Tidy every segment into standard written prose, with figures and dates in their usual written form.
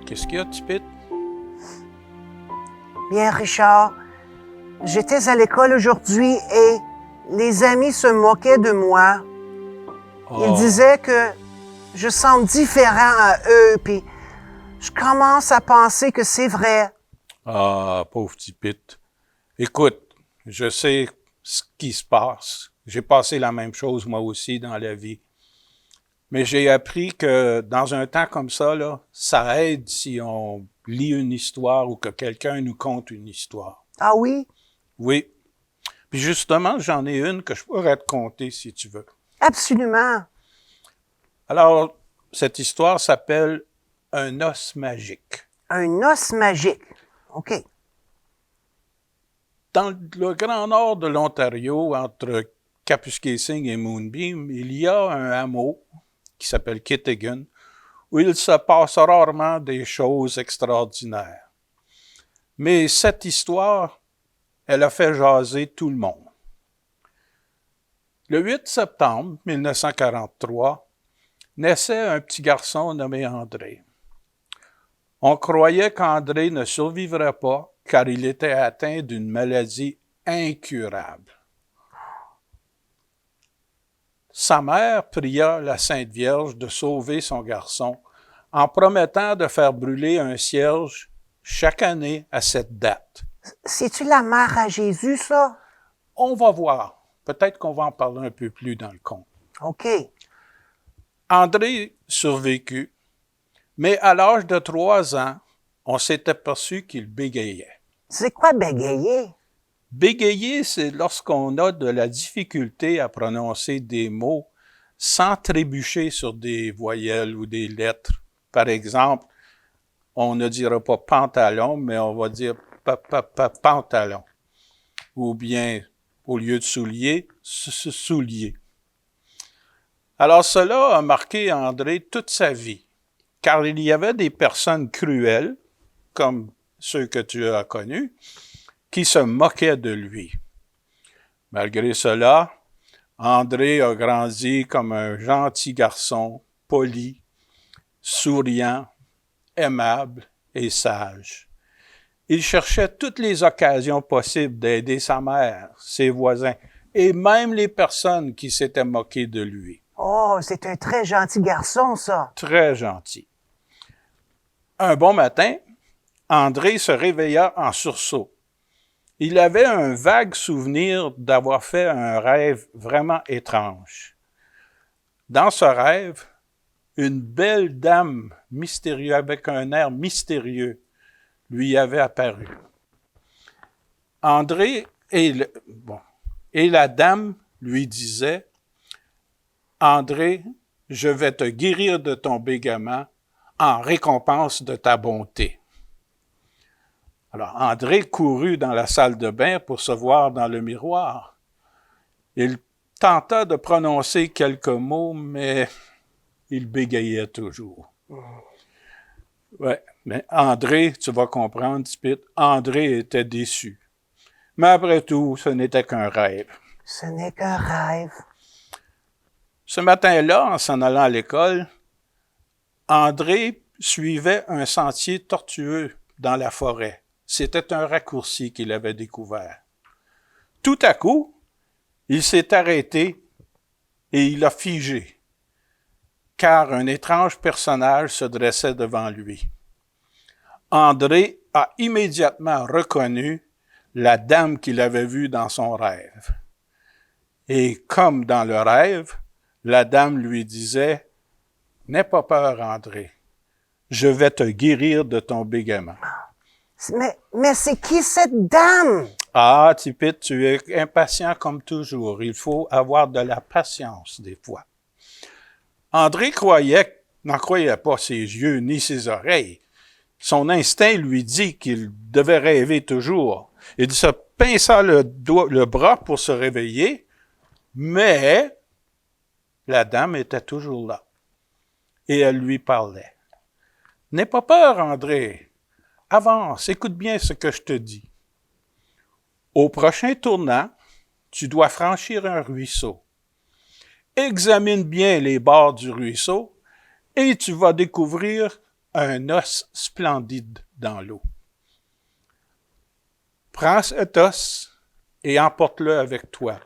Qu'est-ce qu'il y a, Tipit? Bien, Richard, j'étais à l'école aujourd'hui et les amis se moquaient de moi. Ils disaient que je semble différent à eux, puis je commence à penser que c'est vrai. Ah, pauvre Tipit. Écoute, je sais ce qui se passe. J'ai passé la même chose, moi aussi, dans la vie. Mais j'ai appris que dans un temps comme ça, là, ça aide si on lit une histoire ou que quelqu'un nous conte une histoire. Ah oui? Oui. Puis justement, j'en ai une que je pourrais te conter si tu veux. Absolument. Alors, cette histoire s'appelle Un os magique. Un os magique. OK. Dans le grand nord de l'Ontario, entre Kapuskasing et Moonbeam, il y a un hameau qui s'appelle Kitigan, où il se passe rarement des choses extraordinaires. Mais cette histoire, elle a fait jaser tout le monde. Le 8 septembre 1943, naissait un petit garçon nommé André. On croyait qu'André ne survivrait pas car il était atteint d'une maladie incurable. Sa mère pria la Sainte Vierge de sauver son garçon en promettant de faire brûler un cierge chaque année à cette date. C'est-tu la mère à Jésus, ça? On va voir. Peut-être qu'on va en parler un peu plus dans le conte. OK. André survécut, mais à l'âge de 3 ans, on s'est aperçu qu'il bégayait. C'est quoi bégayer? Bégayer, c'est lorsqu'on a de la difficulté à prononcer des mots sans trébucher sur des voyelles ou des lettres. Par exemple, on ne dira pas pantalon, mais on va dire pantalon. Ou bien, au lieu de soulier, soulier. Alors cela a marqué André toute sa vie, car il y avait des personnes cruelles, comme ceux que tu as connus, qui se moquaient de lui. Malgré cela, André a grandi comme un gentil garçon, poli, souriant, aimable et sage. Il cherchait toutes les occasions possibles d'aider sa mère, ses voisins et même les personnes qui s'étaient moquées de lui. Oh, c'est un très gentil garçon, ça. Très gentil. Un bon matin, André se réveilla en sursaut. Il avait un vague souvenir d'avoir fait un rêve vraiment étrange. Dans ce rêve, une belle dame mystérieuse, avec un air mystérieux, lui avait apparu. André et la dame lui disaient « André, je vais te guérir de ton bégaiement en récompense de ta bonté. » Alors, André courut dans la salle de bain pour se voir dans le miroir. Il tenta de prononcer quelques mots, mais il bégayait toujours. Ouais, mais André, tu vas comprendre, Tipit, André était déçu. Mais après tout, ce n'était qu'un rêve. Ce n'est qu'un rêve. Ce matin-là, en s'en allant à l'école, André suivait un sentier tortueux dans la forêt. C'était un raccourci qu'il avait découvert. Tout à coup, il s'est arrêté et il a figé, car un étrange personnage se dressait devant lui. André a immédiatement reconnu la dame qu'il avait vue dans son rêve. Et comme dans le rêve, la dame lui disait « N'aie pas peur, André, je vais te guérir de ton bégaiement. » Mais c'est qui cette dame? Ah, Tipit, tu es impatient comme toujours. Il faut avoir de la patience des fois. André n'en croyait pas ses yeux ni ses oreilles. Son instinct lui dit qu'il devait rêver toujours. Il se pinça le bras pour se réveiller, mais la dame était toujours là. Et elle lui parlait. « N'aie pas peur, André. Avance, écoute bien ce que je te dis. Au prochain tournant, tu dois franchir un ruisseau. Examine bien les bords du ruisseau et tu vas découvrir un os splendide dans l'eau. Prends cet os et emporte-le avec toi.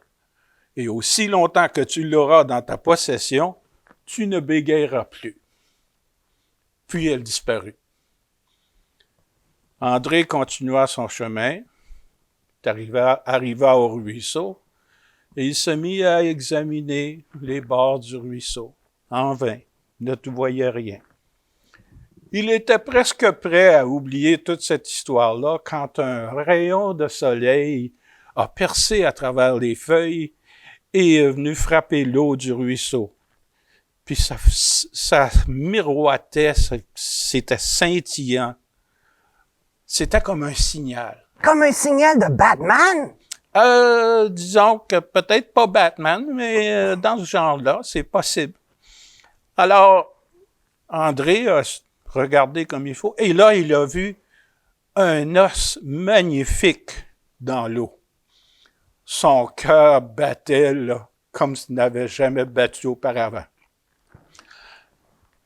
Et aussi longtemps que tu l'auras dans ta possession, tu ne bégayeras plus. » Puis elle disparut. André continua son chemin, arriva au ruisseau, et il se mit à examiner les bords du ruisseau. En vain, il ne voyait rien. Il était presque prêt à oublier toute cette histoire-là quand un rayon de soleil a percé à travers les feuilles et est venu frapper l'eau du ruisseau. Puis ça miroitait, c'était scintillant. C'était comme un signal. Comme un signal de Batman? Disons que peut-être pas Batman, mais dans ce genre-là, c'est possible. Alors, André a regardé comme il faut, et là, il a vu un os magnifique dans l'eau. Son cœur battait là, comme s'il n'avait jamais battu auparavant.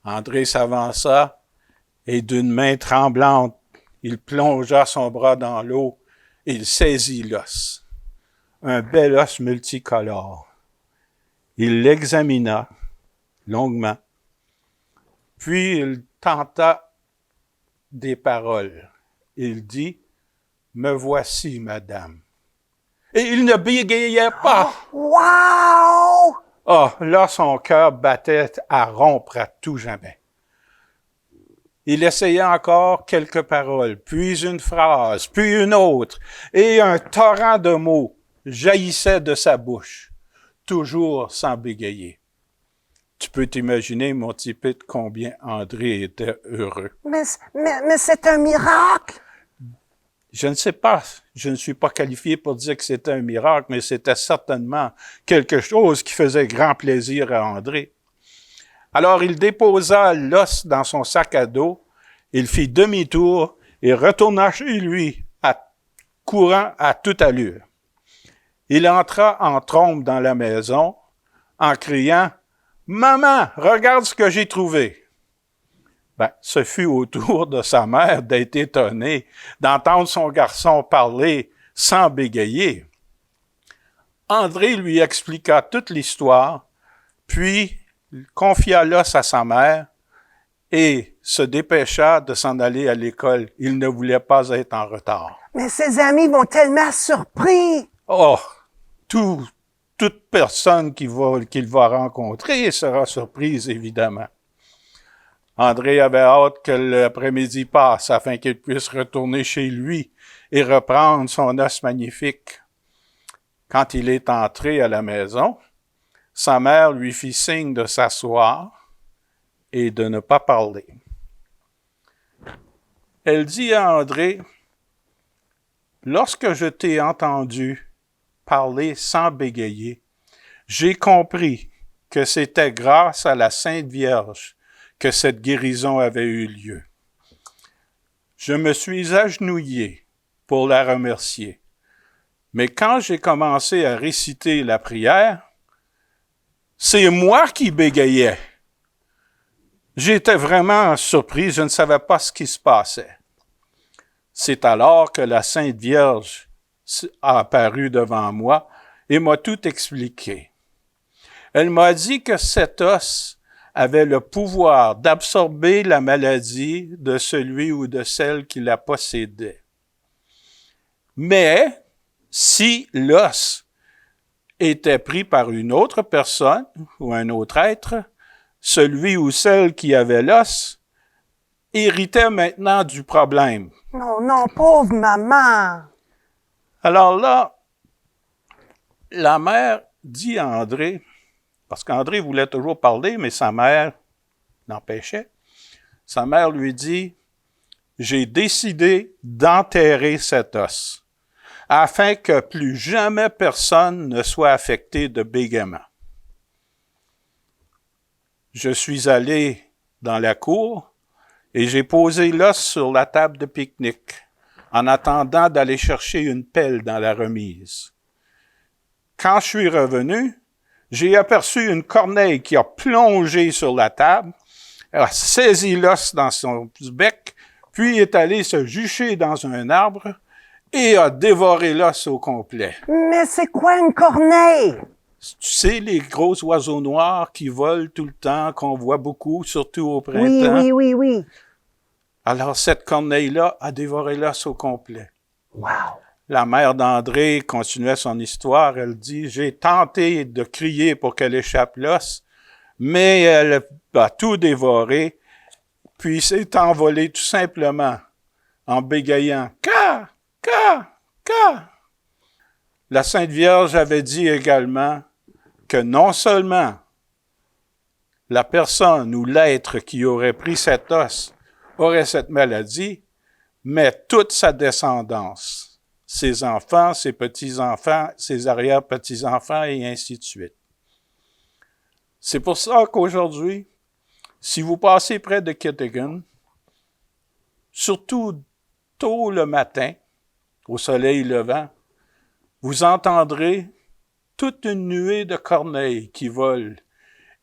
André s'avança, et d'une main tremblante, il plongea son bras dans l'eau et il saisit l'os. Un bel os multicolore. Il l'examina longuement, puis il tenta des paroles. Il dit, « Me voici, madame. » Et il ne bégayait pas. Wow! Ah, là, son cœur battait à rompre à tout jamais. Il essaya encore quelques paroles, puis une phrase, puis une autre, et un torrent de mots jaillissait de sa bouche, toujours sans bégayer. Tu peux t'imaginer, mon petit Pete, combien André était heureux. Mais c'est un miracle! Je ne sais pas, je ne suis pas qualifié pour dire que c'était un miracle, mais c'était certainement quelque chose qui faisait grand plaisir à André. Alors il déposa l'os dans son sac à dos, il fit demi-tour et retourna chez lui, courant à toute allure. Il entra en trombe dans la maison en criant « Maman, regarde ce que j'ai trouvé !» Ce fut au tour de sa mère d'être étonnée d'entendre son garçon parler sans bégayer. André lui expliqua toute l'histoire, puis il confia l'os à sa mère et se dépêcha de s'en aller à l'école. Il ne voulait pas être en retard. Mais ses amis vont tellement surpris! Oh, toute personne qu'il va rencontrer sera surprise, évidemment. André avait hâte que l'après-midi passe afin qu'il puisse retourner chez lui et reprendre son os magnifique. Quand il est entré à la maison, sa mère lui fit signe de s'asseoir et de ne pas parler. Elle dit à André, « Lorsque je t'ai entendu parler sans bégayer, j'ai compris que c'était grâce à la Sainte Vierge que cette guérison avait eu lieu. Je me suis agenouillé pour la remercier, mais quand j'ai commencé à réciter la prière, c'est moi qui bégayais. J'étais vraiment surpris, je ne savais pas ce qui se passait. C'est alors que la Sainte Vierge a apparu devant moi et m'a tout expliqué. Elle m'a dit que cet os avait le pouvoir d'absorber la maladie de celui ou de celle qui la possédait. Mais si l'os était pris par une autre personne ou un autre être, celui ou celle qui avait l'os héritait maintenant du problème. Non, pauvre maman! Alors là, la mère dit à André, parce qu'André voulait toujours parler, mais sa mère l'empêchait. Sa mère lui dit, « J'ai décidé d'enterrer cet os, afin que plus jamais personne ne soit affecté de bégaiement. » Je suis allé dans la cour et j'ai posé l'os sur la table de pique-nique, en attendant d'aller chercher une pelle dans la remise. Quand je suis revenu, j'ai aperçu une corneille qui a plongé sur la table a saisi l'os dans son bec, puis est allé se jucher dans un arbre et a dévoré l'os au complet. Mais c'est quoi une corneille? Tu sais, les gros oiseaux noirs qui volent tout le temps, qu'on voit beaucoup, surtout au printemps? Oui, oui, oui, oui. Alors, cette corneille-là a dévoré l'os au complet. Wow. La mère d'André continuait son histoire. Elle dit, j'ai tenté de crier pour qu'elle échappe l'os, mais elle a tout dévoré, puis s'est envolée tout simplement en bégayant « Ka! Ka! Ka! » La Sainte Vierge avait dit également que non seulement la personne ou l'être qui aurait pris cet os aurait cette maladie, mais toute sa descendance, ses enfants, ses petits-enfants, ses arrière-petits-enfants, et ainsi de suite. C'est pour ça qu'aujourd'hui, si vous passez près de Kitigan, surtout tôt le matin, au soleil levant, vous entendrez toute une nuée de corneilles qui volent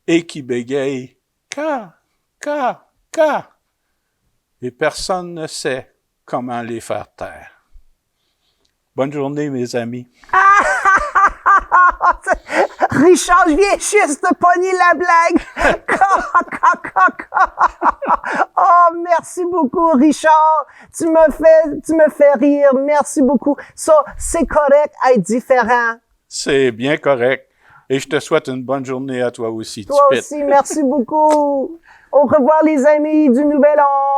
et qui bégayent « Ka! Ka! Ka! » Et personne ne sait comment les faire taire. Bonne journée, mes amis. Richard, je viens juste de pogner la blague. Oh, merci beaucoup, Richard. Tu me fais rire. Merci beaucoup. Ça, c'est correct à être différent. C'est bien correct. Et je te souhaite une bonne journée à toi aussi. Toi aussi, merci beaucoup. Au revoir, les amis du Nouvel An.